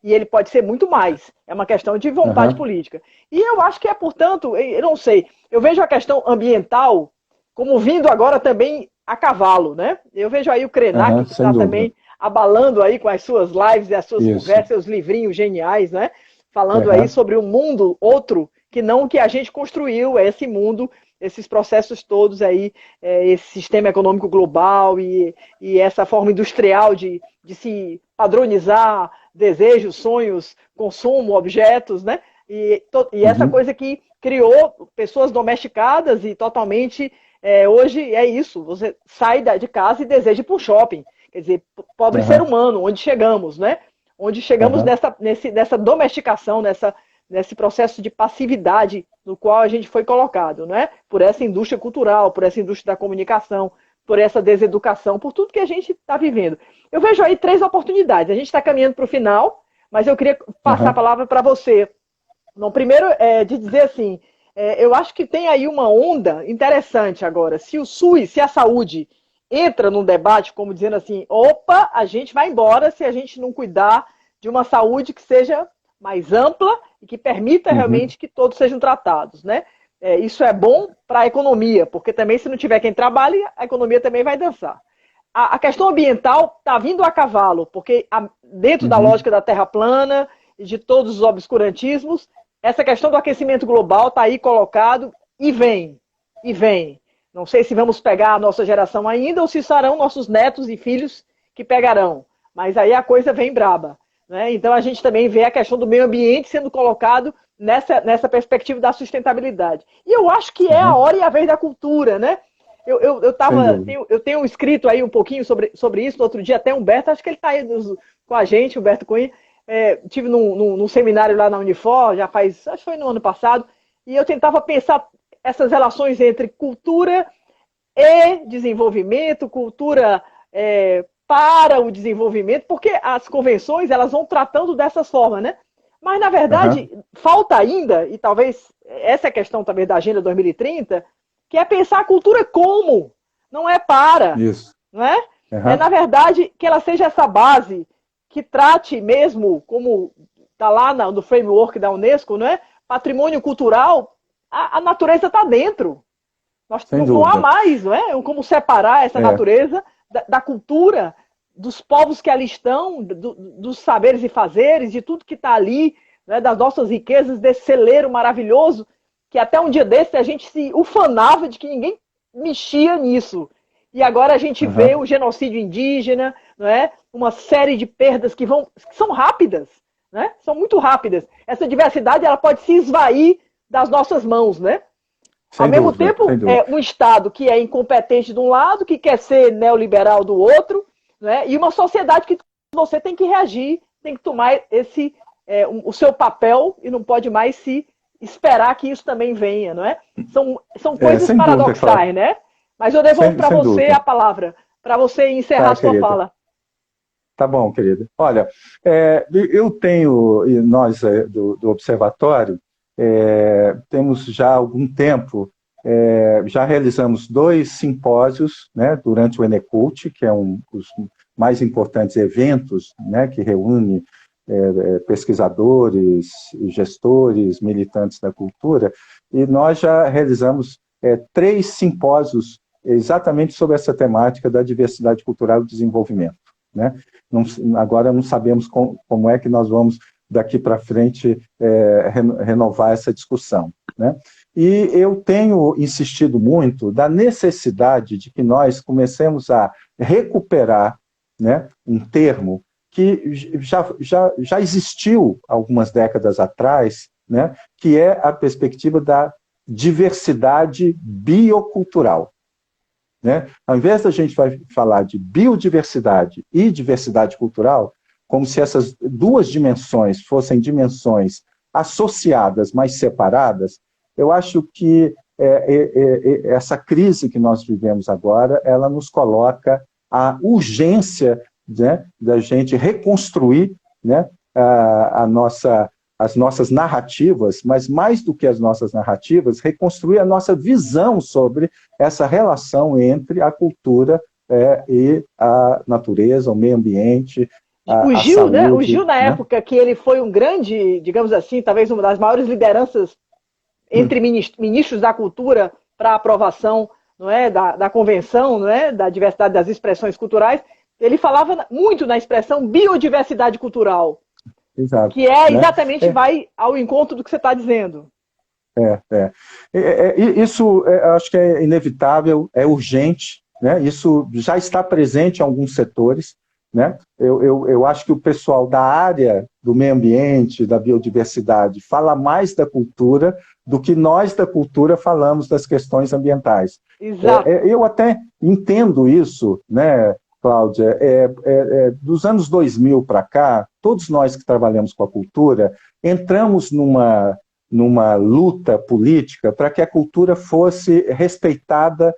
e ele pode ser muito mais. É uma questão de vontade política. E eu acho que portanto, eu não sei, eu vejo a questão ambiental como vindo agora também a cavalo, né? Eu vejo aí o Krenak, que está também abalando aí com as suas lives e as suas conversas, seus livrinhos geniais, né? Falando aí sobre um mundo outro que não o que a gente construiu, esse mundo, esses processos todos aí, esse sistema econômico global e essa forma industrial de se padronizar desejos, sonhos, consumo, objetos, né? E essa coisa que criou pessoas domesticadas e totalmente... hoje é isso, você sai de casa e deseja ir para o shopping. Quer dizer, pobre ser humano, onde chegamos, né? Onde chegamos nessa domesticação, nesse processo de passividade no qual a gente foi colocado, né? Por essa indústria cultural, por essa indústria da comunicação, por essa deseducação, por tudo que a gente está vivendo. Eu vejo aí 3 oportunidades. A gente está caminhando para o final, mas eu queria passar a palavra para você. Não, primeiro, de dizer assim, eu acho que tem aí uma onda interessante agora. Se o SUS, se a saúde entra num debate como dizendo assim, opa, a gente vai embora se a gente não cuidar de uma saúde que seja mais ampla e que permita realmente que todos sejam tratados, né? Isso é bom para a economia, porque também se não tiver quem trabalhe, a economia também vai dançar. A questão ambiental está vindo a cavalo, porque dentro da lógica da terra plana e de todos os obscurantismos, essa questão do aquecimento global está aí colocado e vem, e vem. Não sei se vamos pegar a nossa geração ainda ou se serão nossos netos e filhos que pegarão, mas aí a coisa vem braba, né? Então a gente também vê a questão do meio ambiente sendo colocado nessa perspectiva da sustentabilidade. E eu acho que é a hora e a vez da cultura, né? Eu tenho escrito aí um pouquinho sobre isso, no outro dia até Humberto, acho que ele está aí com a gente, Humberto Cunha, tive num seminário lá na Unifor, acho que foi no ano passado, e eu tentava pensar essas relações entre cultura e desenvolvimento, cultura para o desenvolvimento, porque as convenções elas vão tratando dessas formas, né? Mas, na verdade, falta ainda, e talvez essa é a questão também da Agenda 2030, que é pensar a cultura como, não é para. Isso. Não é? É, na verdade, que ela seja essa base que trate mesmo, como está lá no framework da Unesco, não é? Patrimônio cultural, a natureza está dentro. Não há mais, não é? Como separar essa natureza da cultura, dos povos que ali estão, dos saberes e fazeres, de tudo que está ali, né? Das nossas riquezas, desse celeiro maravilhoso, que até um dia desse a gente se ufanava de que ninguém mexia nisso. E agora a gente vê o genocídio indígena, não é? Uma série de perdas que são rápidas, né? São muito rápidas. Essa diversidade ela pode se esvair das nossas mãos, né? Ao mesmo tempo, é um Estado que é incompetente de um lado, que quer ser neoliberal do outro, né? E uma sociedade que você tem que reagir, tem que tomar o seu papel e não pode mais se esperar que isso também venha, não é? São coisas paradoxais, né? Mas eu devolvo para você a palavra, para você encerrar a sua fala. Tá bom, querida. Olha, eu tenho, e nós do Observatório, temos já há algum tempo, já realizamos 2 simpósios, né, durante o Enecult, que é um dos mais importantes eventos, né, que reúne pesquisadores, gestores, militantes da cultura, e nós já realizamos 3 simpósios exatamente sobre essa temática da diversidade cultural e desenvolvimento, né? Agora não sabemos como é que nós vamos daqui para frente renovar essa discussão, né? E eu tenho insistido muito da necessidade de que nós comecemos a recuperar, né, um termo que já existiu algumas décadas atrás, né, que é a perspectiva da diversidade biocultural, né? Ao invés da gente falar de biodiversidade e diversidade cultural, como se essas 2 dimensões fossem dimensões associadas, mas separadas, eu acho que essa crise que nós vivemos agora, ela nos coloca a urgência, né, da gente reconstruir, né, as nossas narrativas, mas mais do que as nossas narrativas, reconstruir a nossa visão sobre essa relação entre a cultura e a natureza, o meio ambiente, o Gil, saúde, né? O Gil, na época que ele foi um grande, digamos assim, talvez uma das maiores lideranças entre ministros da cultura para aprovação, não é, da convenção, não é, da diversidade das expressões culturais, ele falava muito na expressão biodiversidade cultural. Exato, que exatamente vai ao encontro do que você está dizendo. Isso acho que é inevitável, é urgente, né? Isso já está presente em alguns setores, né? Eu acho que o pessoal da área do meio ambiente, da biodiversidade, fala mais da cultura do que nós da cultura falamos das questões ambientais. Exato. Eu até entendo isso, né, Cláudia? Dos anos 2000 para cá, todos nós que trabalhamos com a cultura entramos numa luta política para que a cultura fosse respeitada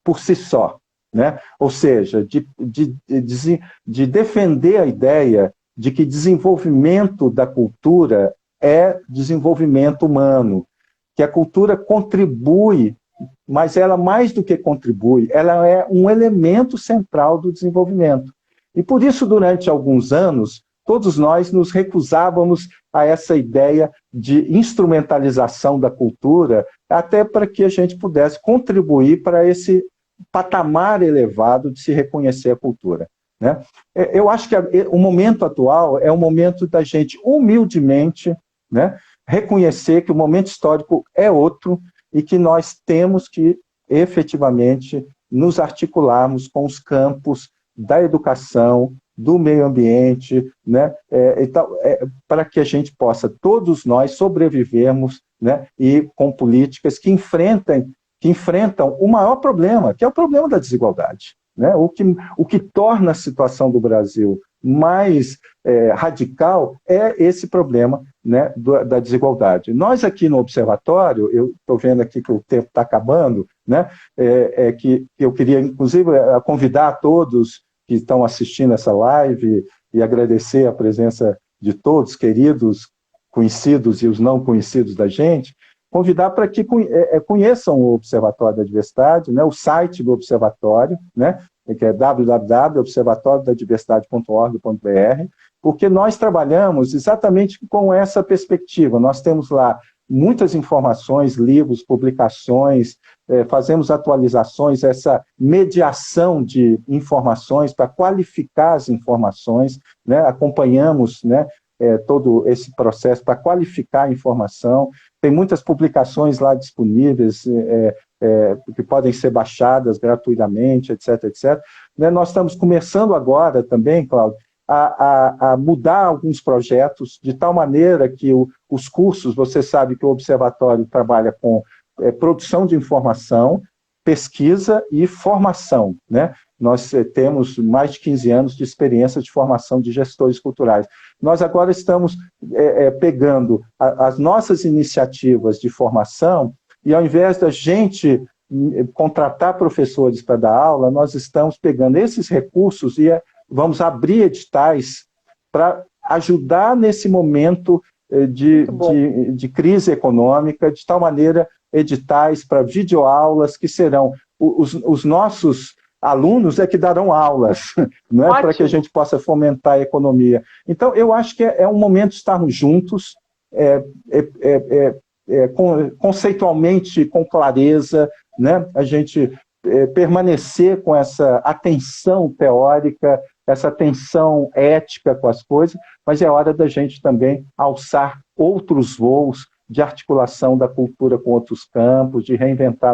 por si só, né? Ou seja, de defender a ideia de que desenvolvimento da cultura é desenvolvimento humano, que a cultura contribui, mas ela mais do que contribui, ela é um elemento central do desenvolvimento. E por isso, durante alguns anos, todos nós nos recusávamos a essa ideia de instrumentalização da cultura, até para que a gente pudesse contribuir para esse patamar elevado de se reconhecer a cultura, né? Eu acho que o momento atual é o momento da gente humildemente, né, reconhecer que o momento histórico é outro e que nós temos que efetivamente nos articularmos com os campos da educação, do meio ambiente, né, para que a gente possa, todos nós, sobrevivermos, né, e com políticas que enfrentam o maior problema, que é o problema da desigualdade, né? O que torna a situação do Brasil mais radical é esse problema, né, da desigualdade. Nós aqui no Observatório, eu estou vendo aqui que o tempo está acabando, né, que eu queria, inclusive, convidar a todos que estão assistindo essa live e agradecer a presença de todos, queridos, conhecidos e os não conhecidos da gente, convidar para que conheçam o Observatório da Diversidade, né, o site do Observatório, né, que é www.observatoriodadiversidade.org.br, porque nós trabalhamos exatamente com essa perspectiva. Nós temos lá muitas informações, livros, publicações, fazemos atualizações, essa mediação de informações para qualificar as informações, né, acompanhamos, né, todo esse processo para qualificar a informação. Tem muitas publicações lá disponíveis, que podem ser baixadas gratuitamente, etc, etc. Né, nós estamos começando agora também, Cláudio, a mudar alguns projetos, de tal maneira que os cursos, você sabe que o Observatório trabalha com produção de informação, pesquisa e formação, né? Nós temos mais de 15 anos de experiência de formação de gestores culturais. Nós agora estamos pegando as nossas iniciativas de formação e, ao invés da gente contratar professores para dar aula, nós estamos pegando esses recursos e vamos abrir editais para ajudar nesse momento de crise econômica, de tal maneira, editais para videoaulas que serão os nossos alunos que darão aulas, não é, para que a gente possa fomentar a economia. Então, eu acho que é um momento de estarmos juntos, conceitualmente, com clareza, né? A gente permanecer com essa atenção teórica, essa atenção ética com as coisas, mas é hora da gente também alçar outros voos de articulação da cultura com outros campos, de reinventar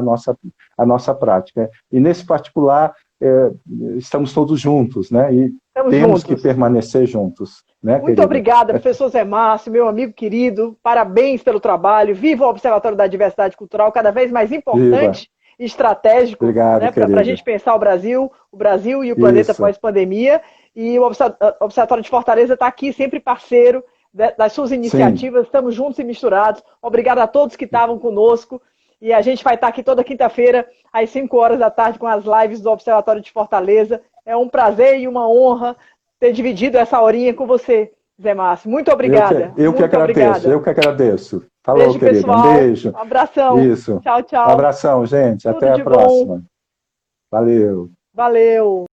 a nossa prática. E, nesse particular, estamos todos juntos, né? E temos que permanecer juntos. Né, muito querida? Obrigada, professor Zé Márcio, meu amigo querido, parabéns pelo trabalho, viva o Observatório da Diversidade Cultural, cada vez mais importante e estratégico, né, para a gente pensar o Brasil e o planeta pós-pandemia, e o Observatório de Fortaleza está aqui sempre parceiro das suas iniciativas. Sim. Estamos juntos e misturados. Obrigado a todos que estavam conosco. E a gente vai estar aqui toda quinta-feira, às 5 horas da tarde, com as lives do Observatório de Fortaleza. É um prazer e uma honra ter dividido essa horinha com você, Zé Márcio. Muito obrigada. Eu que agradeço. Falou, beijo, querida. Pessoal. Um beijo. Um abração. Isso. Tchau, tchau. Um abração, gente. Tudo até a próxima. Bom. Valeu. Valeu.